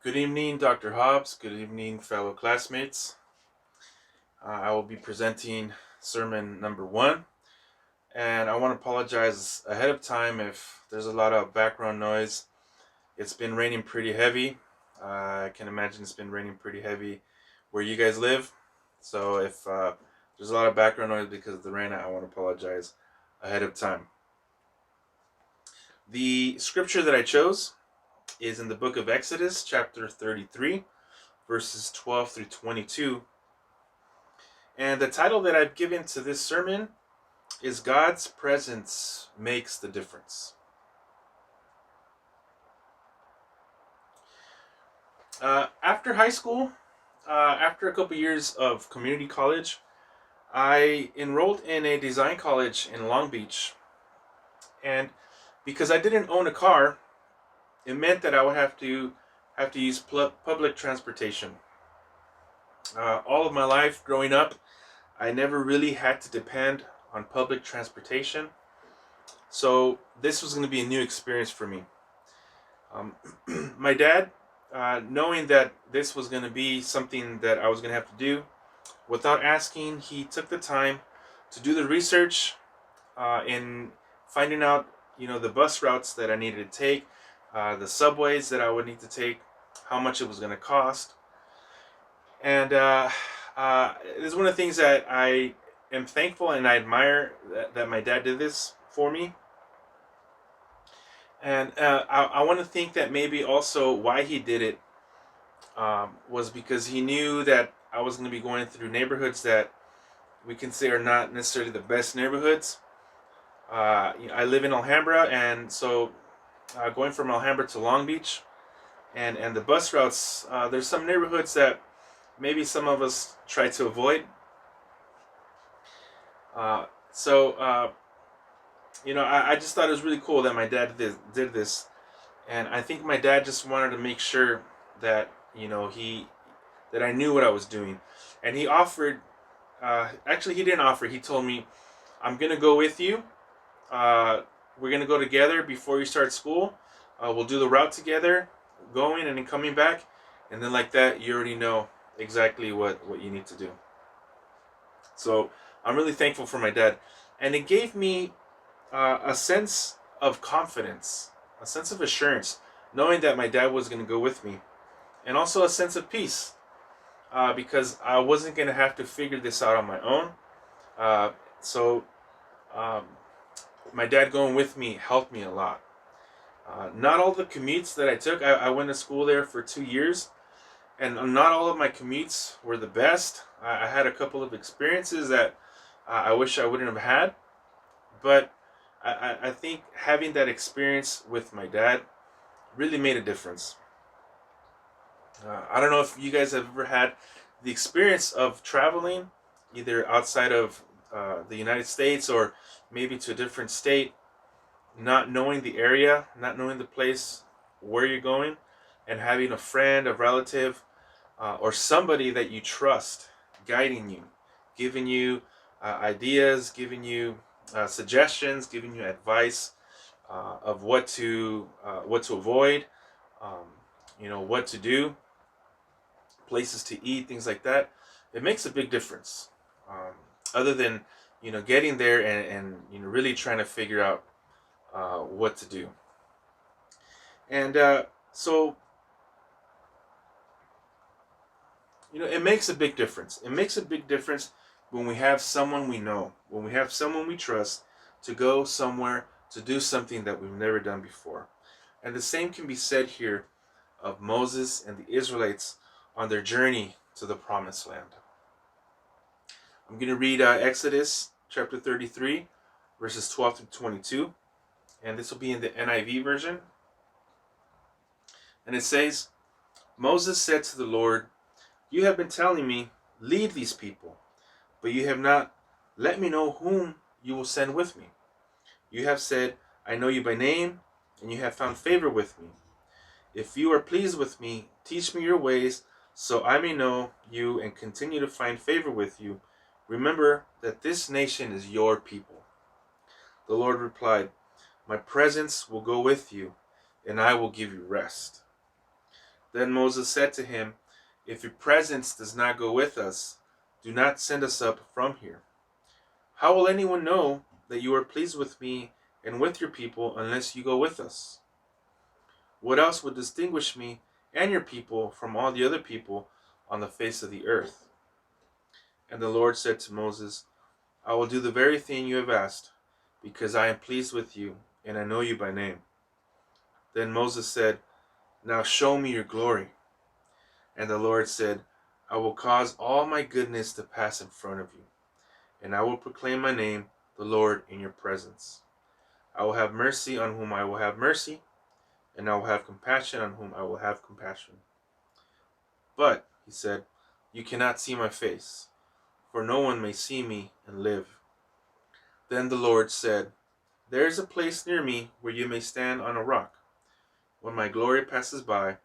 Good evening, Dr. Hobbs. Good evening, fellow classmates. I will be presenting sermon number 1, and I want to apologize ahead of time if there's a lot of background noise. It's been raining pretty heavy. I can imagine it's been raining pretty heavy where you guys live. So if there's a lot of background noise because of the rain, I want to apologize ahead of time. The scripture that I chose is in the book of Exodus, chapter 33, verses 12 through 22. And the title that I've given to this sermon is God's Presence Makes the Difference. After high school, after a couple years of community college, I enrolled in a design college in Long Beach. And because I didn't own a car, it meant that I would have to use public transportation. All of my life growing up, I never really had to depend on public transportation. So this was going to be a new experience for me. My dad, knowing that this was going to be something that I was going to have to do, without asking, he took the time to do the research in finding out, the bus routes that I needed to take, the subways that I would need to take, how much it was going to cost. And this is one of the things that I am thankful and I admire that my dad did this for me. And I want to think that maybe also why he did it was because he knew that I was going to be going through neighborhoods that we can say are not necessarily the best neighborhoods. I live in Alhambra, and so going from Alhambra to Long Beach and the bus routes, there's some neighborhoods that maybe some of us try to avoid. I just thought it was really cool that my dad did this, and I think my dad just wanted to make sure that that I knew what I was doing, and he offered. Actually, he didn't offer. He told me, "I'm gonna go with you. We're gonna go together before you start school. We'll do the route together, going and then coming back, and then like that, you already know exactly what you need to do." So I'm really thankful for my dad, and it gave me a sense of confidence, a sense of assurance, knowing that my dad was going to go with me, and also a sense of peace because I wasn't going to have to figure this out on my own. So my dad going with me helped me a lot. Not all the commutes that I took, I went to school there for 2 years, and not all of my commutes were the best. I had a couple of experiences that I wish I wouldn't have had, but I think having that experience with my dad really made a difference. I don't know if you guys have ever had the experience of traveling either outside of the United States or maybe to a different state, not knowing the area, not knowing the place where you're going, and having a friend, a relative, or somebody that you trust guiding you, giving you ideas, giving you suggestions, giving you advice of what to avoid, what to do, places to eat, things like that. It makes a big difference. Other than getting there and really trying to figure out what to do. And so it makes a big difference. It makes a big difference when we have someone we know, when we have someone we trust to go somewhere to do something that we've never done before. And the same can be said here of Moses and the Israelites on their journey to the Promised Land. I'm going to read Exodus chapter 33, verses 12 through 22. And this will be in the NIV version. And it says, "Moses said to the Lord, 'You have been telling me, lead these people, but you have not let me know whom you will send with me. You have said, I know you by name, and you have found favor with me. If you are pleased with me, teach me your ways, so I may know you and continue to find favor with you. Remember that this nation is your people.' The Lord replied, 'My presence will go with you, and I will give you rest.' Then Moses said to him, "If your presence does not go with us, do not send us up from here. How will anyone know that you are pleased with me and with your people unless you go with us? What else would distinguish me and your people from all the other people on the face of the earth?" And the Lord said to Moses, "I will do the very thing you have asked, because I am pleased with you, and I know you by name." Then Moses said, "Now show me your glory." And the Lord said, "I will cause all my goodness to pass in front of you, and I will proclaim my name, the Lord, in your presence. I will have mercy on whom I will have mercy, and I will have compassion on whom I will have compassion. But," he said, "you cannot see my face, for no one may see me and live." Then the Lord said, "There is a place near me where you may stand on a rock. When my glory passes by,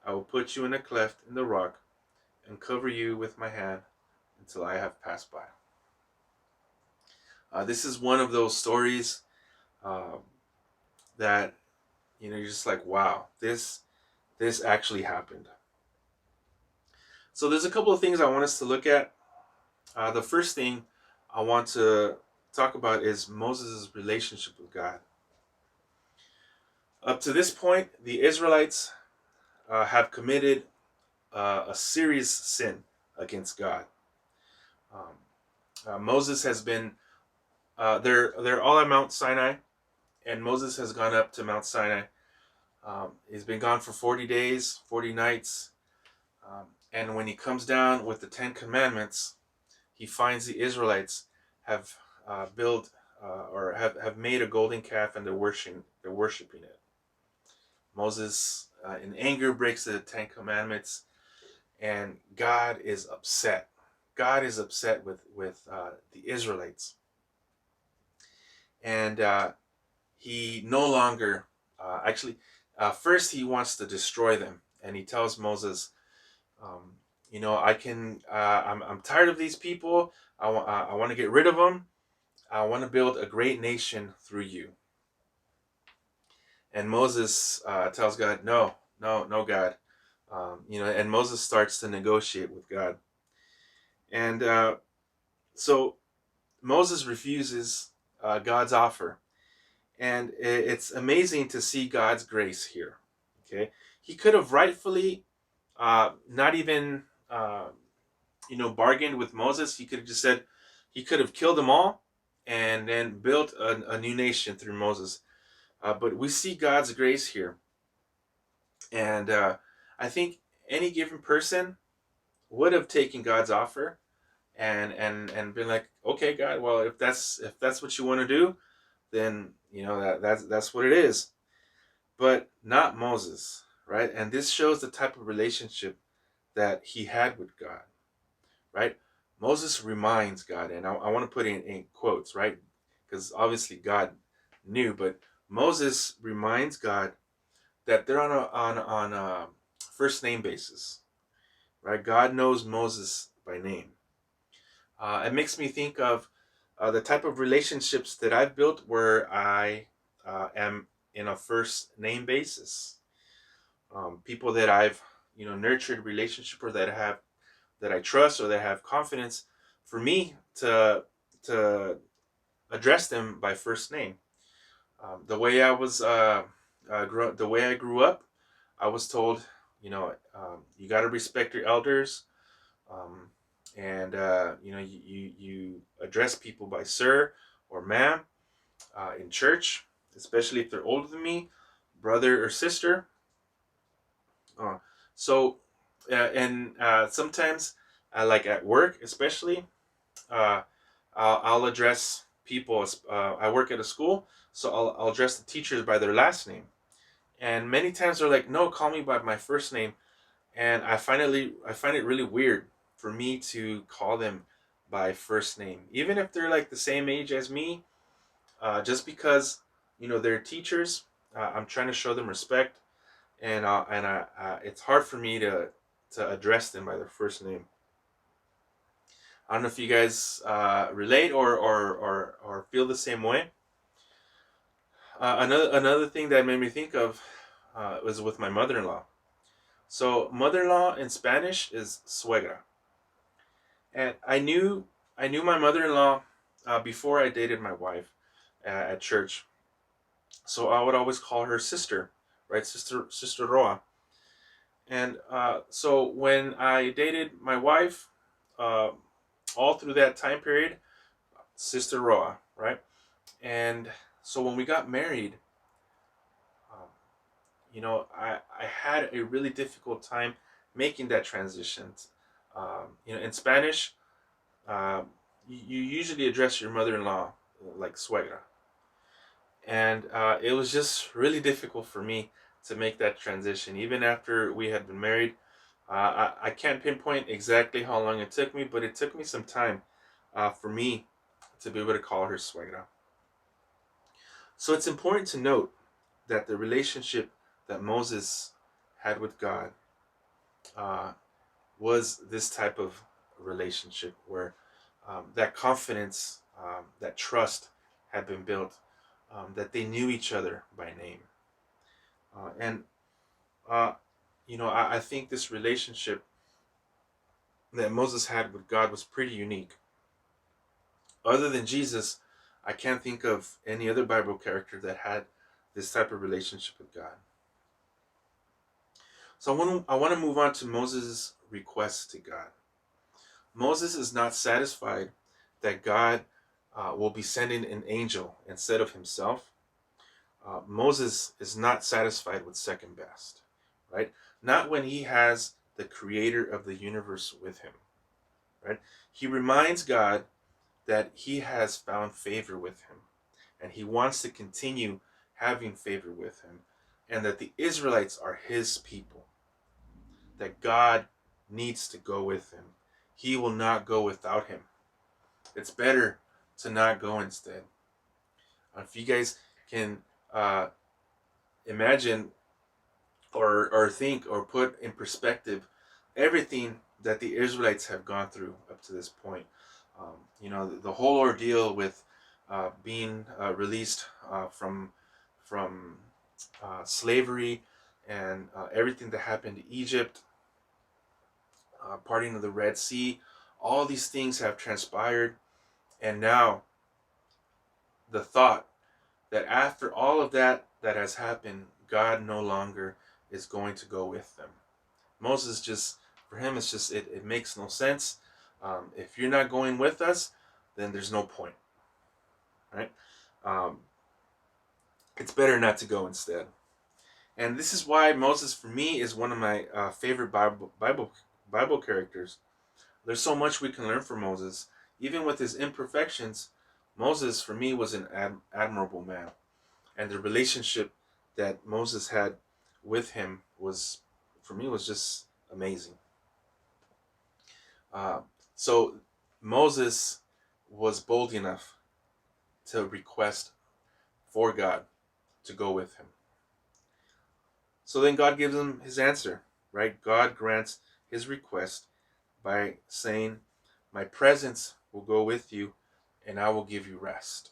I will put you in a cleft in the rock and cover you with my hand until I have passed by." This is one of those stories uh, that you're just like, wow, this actually happened. So there's a couple of things I want us to look at. The first thing I want to talk about is Moses' relationship with God. Up to this point, the Israelites have committed a serious sin against God. Moses has been they're all at Mount Sinai, and Moses has gone up to Mount Sinai. He's been gone for 40 days, 40 nights, and when he comes down with the 10 Commandments, he finds the Israelites have built or have made a golden calf, and they're worshiping it. Moses, in anger, breaks the 10 Commandments, and God is upset. God is upset with the Israelites, and he no longer first he wants to destroy them, and he tells Moses, I can. I'm tired of these people. I want to get rid of them. I want to build a great nation through you. And Moses tells God, "No, no, no, God." And Moses starts to negotiate with God, and so Moses refuses God's offer, and it's amazing to see God's grace here. Okay, he could have rightfully not even bargained with Moses. He could have just said he could have killed them all and then built a new nation through Moses. But we see God's grace here, and I think any given person would have taken God's offer and been like, "Okay, God, well, if that's what you want to do, then that's what it is." But not Moses, right? And this shows the type of relationship that he had with God, right? Moses reminds God, and I want to put in quotes, right? Because obviously God knew, but Moses reminds God that they're on a first name basis, right? God knows Moses by name. It makes me think of the type of relationships that I've built where I am in a first name basis. People that I've nurtured relationship, or that I trust or that have confidence, for me to address them by first name. The way I was the way I grew up, I was told, you got to respect your elders, um, and you address people by sir or ma'am in church, especially if they're older than me, brother or sister. Uh, so, and sometimes, like at work, especially, uh, I'll address people. I work at a school, so I'll address the teachers by their last name. And many times they're like, "No, call me by my first name." And I find it really weird for me to call them by first name, even if they're like the same age as me. Just because they're teachers, I'm trying to show them respect, and it's hard for me to address them by their first name. I don't know if you guys relate or feel the same way. Another thing that made me think of was with my mother-in-law. So mother-in-law in Spanish is suegra, and I knew my mother-in-law before I dated my wife at church. So I would always call her sister, right? Sister Roa. And so when I dated my wife, uh, all through that time period, Sister Roa, right? And so when we got married, um, I had a really difficult time making that transition. In Spanish, uh, you usually address your mother-in-law like suegra, and it was just really difficult for me to make that transition, even after we had been married. I can't pinpoint exactly how long it took me, but it took me some time for me to be able to call her suegra. So it's important to note that the relationship that Moses had with God uh, was this type of relationship where that confidence, that trust had been built, that they knew each other by name. And, I think this relationship that Moses had with God was pretty unique. Other than Jesus, I can't think of any other Bible character that had this type of relationship with God. So I want to move on to Moses' request to God. Moses is not satisfied that God will be sending an angel instead of himself. Moses is not satisfied with second best, right? Not when he has the creator of the universe with him, right? He reminds God that he has found favor with him and he wants to continue having favor with him, and that the Israelites are his people, that God needs to go with him. He will not go without him. It's better to not go instead. If you guys can uh, imagine or think or put in perspective everything that the Israelites have gone through up to this point, the whole ordeal with being released from slavery, and everything that happened to Egypt, parting of the Red Sea, all these things have transpired, and now the thought that after all of that has happened, God no longer is going to go with them. Moses just, for him, it's just, it makes no sense. If you're not going with us, then there's no point, right? Um, it's better not to go instead. And this is why Moses, for me, is one of my favorite Bible characters. There's so much we can learn from Moses. Even with his imperfections, Moses, for me, was an admirable man. And the relationship that Moses had with him was, for me, was just amazing. Uh, so Moses was bold enough to request for God to go with him. So then God gives him his answer, right? God grants his request by saying, "My presence will go with you, and I will give you rest."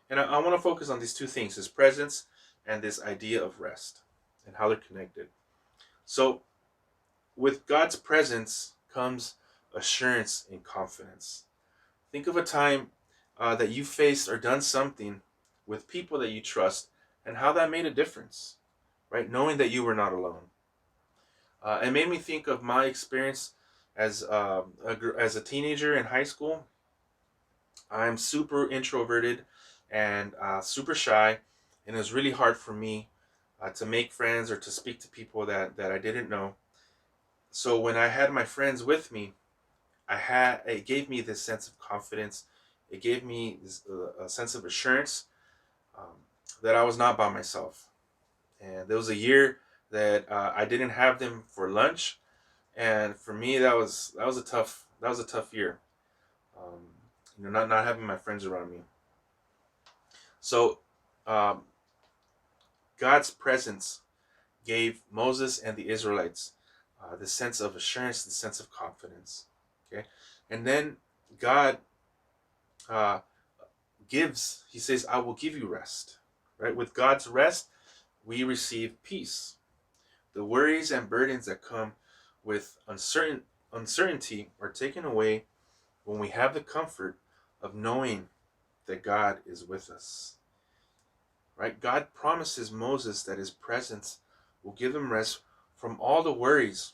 And I want to focus on these two things: his presence and this idea of rest, and how they're connected. So, with God's presence comes assurance and confidence. Think of a time that you faced or done something with people that you trust, and how that made a difference, right? Knowing that you were not alone. It made me think of my experience as a teenager in high school. I'm super introverted and super shy, and it was really hard for me to make friends or to speak to people that I didn't know. So when I had my friends with me, it gave me this sense of confidence. It gave me this a sense of assurance um, that I was not by myself. And there was a year that I didn't have them for lunch, and for me that was a tough year. Um, not having my friends around me. So um, God's presence gave Moses and the Israelites the sense of assurance, the sense of confidence. Okay, and then God uh, He says, "I will give you rest." Right? With God's rest, we receive peace. The worries and burdens that come with uncertainty are taken away when we have the comfort of knowing that God is with us. Right? God promises Moses that his presence will give him rest from all the worries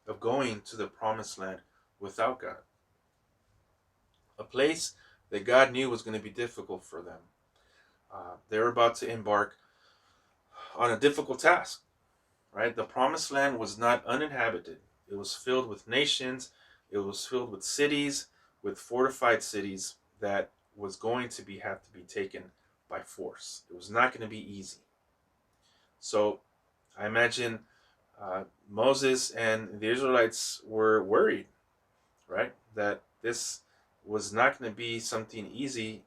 of going to the promised land without God. A place that God knew was going to be difficult for them. They were about to embark on a difficult task. Right? The promised land was not uninhabited. It was filled with nations. It was filled with cities, with fortified cities that was going to have to be taken by force. It was not going to be easy. So I imagine Moses and the Israelites were worried, right? That this was not going to be something easy,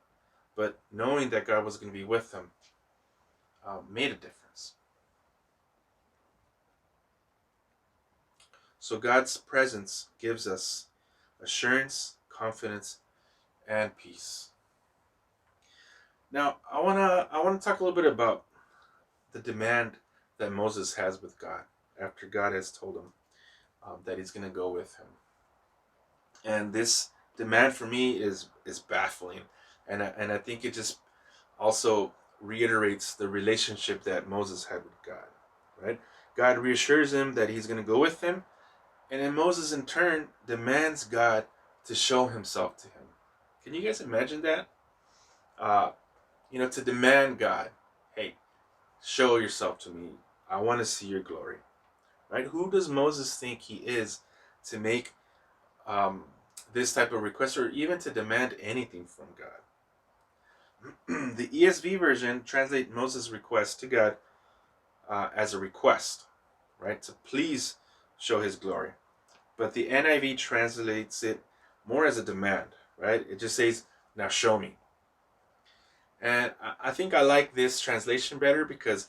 but knowing that God was going to be with them made a difference. So God's presence gives us assurance, confidence, and peace. Now, I wanna talk a little bit about the demand that Moses has with God after God has told him that he's going to go with him. And this demand for me is baffling, and I think it just also reiterates the relationship that Moses had with God. Right? God reassures him that he's going to go with him, and then Moses in turn demands God to show himself to him. Can you guys imagine that? Uh, to demand God, hey, show yourself to me. I want to see your glory. Right? Who does Moses think he is to make this type of request, or even to demand anything from God? The ESV version translates Moses' request to God as a request, right? To please show his glory. But the NIV translates it more as a demand, right? It just says, now show me. And I think I like this translation better because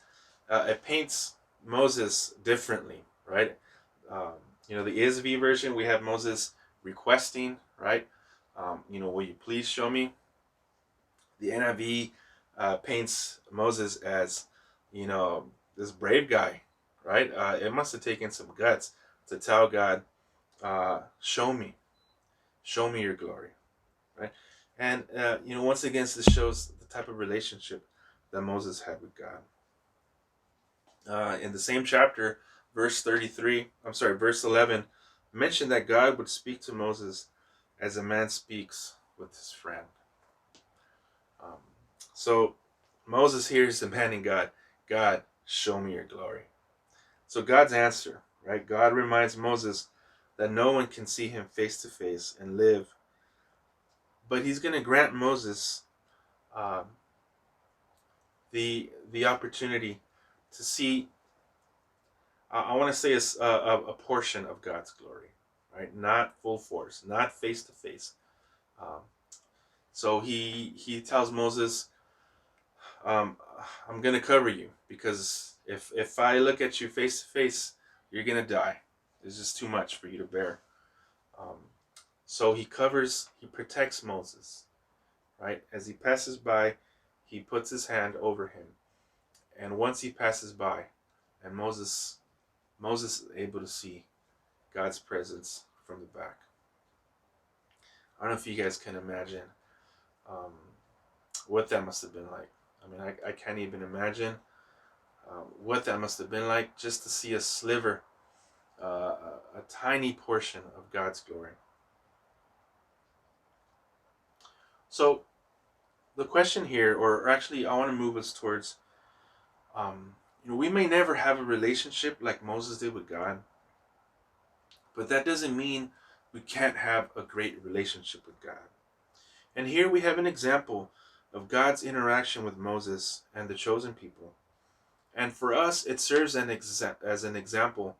it paints Moses differently, right? Um, the ESV version, we have Moses requesting, right? Will you please show me? The NIV paints Moses as, this brave guy, right? It must have taken some guts to tell God, show me your glory, right? And once again, this shows the type of relationship that Moses had with God. In the same chapter, verse 11, mentioned that God would speak to Moses as a man speaks with his friend. Um, so Moses here is demanding God, show me your glory. So God's answer, right? God reminds Moses that no one can see him face to face and live, but he's going to grant Moses um, the opportunity to see. I want to say a portion of God's glory, right? Not full force, not face to face. So he tells Moses, I'm gonna cover you because if I look at you face to face, you're gonna die. It's just too much for you to bear. Um, so he protects Moses, right? As he passes by, he puts his hand over him, and once he passes by, and Moses is able to see God's presence from the back. I don't know if you guys can imagine um, what that must have been like. I mean, I can't even imagine what that must have been like just to see a sliver, a tiny portion of God's glory. So the question here, or actually I want to move us towards, we may never have a relationship like Moses did with God, but that doesn't mean we can't have a great relationship with God. And here we have an example of God's interaction with Moses and the chosen people. And for us, it serves as an example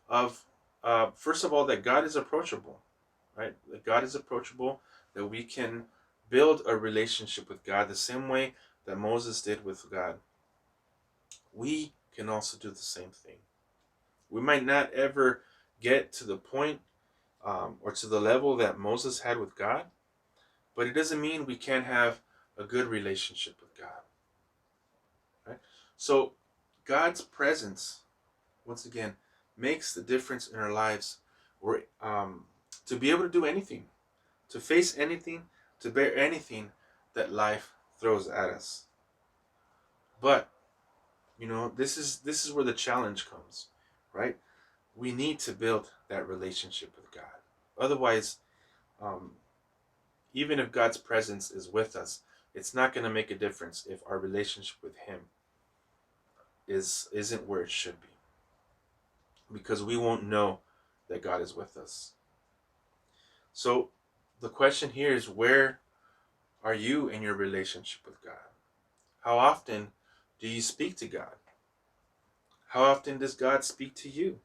of, first of all, that God is approachable, right? That God is approachable, that we can build a relationship with God the same way that Moses did with God. We can also do the same thing. We might not ever get to the point or to the level that Moses had with God, but it doesn't mean we can't have a good relationship with God. Right? So God's presence once again, makes the difference in our lives, or to be able to do anything, to face anything, to bear anything that life throws at us. But this is where the challenge comes, right? We need to build that relationship with God. Otherwise, um, even if God's presence is with us, it's not going to make a difference if our relationship with Him isn't where it should be, because we won't know that God is with us. So the question here is, where are you in your relationship with God? How often do you speak to God? How often does God speak to you?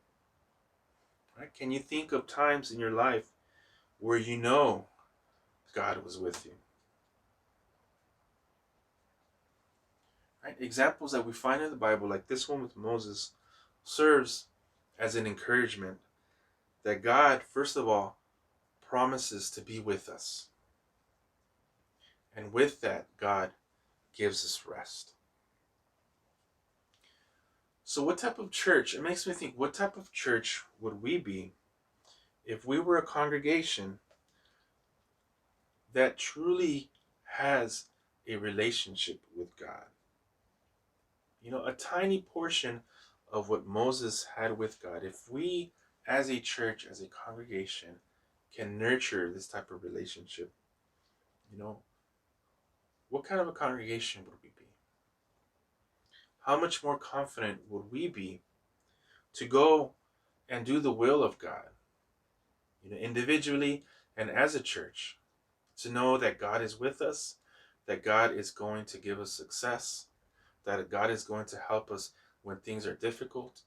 Right? Can you think of times in your life where you know God was with you? Right? Examples that we find in the Bible, like this one with Moses, serves as an encouragement that God, first of all, promises to be with us. And with that, God gives us rest. So what type of church, it makes me think, what type of church would we be if we were a congregation that truly has a relationship with God? A tiny portion of what Moses had with God. If we, as a church, as a congregation, can nurture this type of relationship, you know, what kind of a congregation would we be? How much more confident would we be to go and do the will of God, individually and as a church, to know that God is with us, that God is going to give us success, that God is going to help us when things are difficult?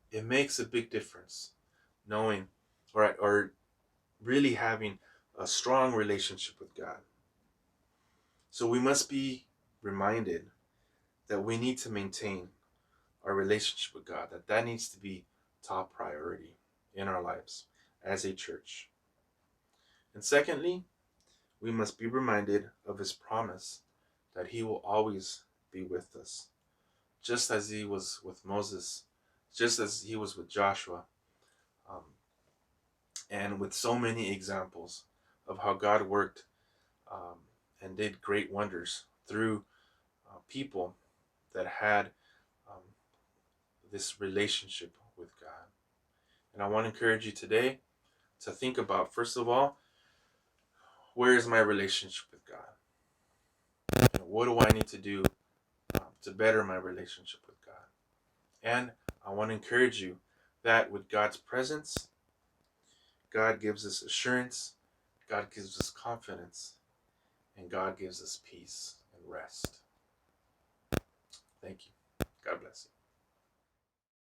It makes a big difference knowing, or really having a strong relationship with God. So we must be reminded that we need to maintain our relationship with God, that needs to be top priority in our lives as a church. And secondly, we must be reminded of His promise that He will always be with us, just as He was with Moses, just as He was with Joshua, um, and with so many examples of how God worked um, and did great wonders through people that had um, this relationship with God. And I want to encourage you today to think about, first of all, where is my relationship with God? What do I need to do to better my relationship with God? And I want to encourage you that with God's presence, God gives us assurance, God gives us confidence, and God gives us peace and rest. Thank you.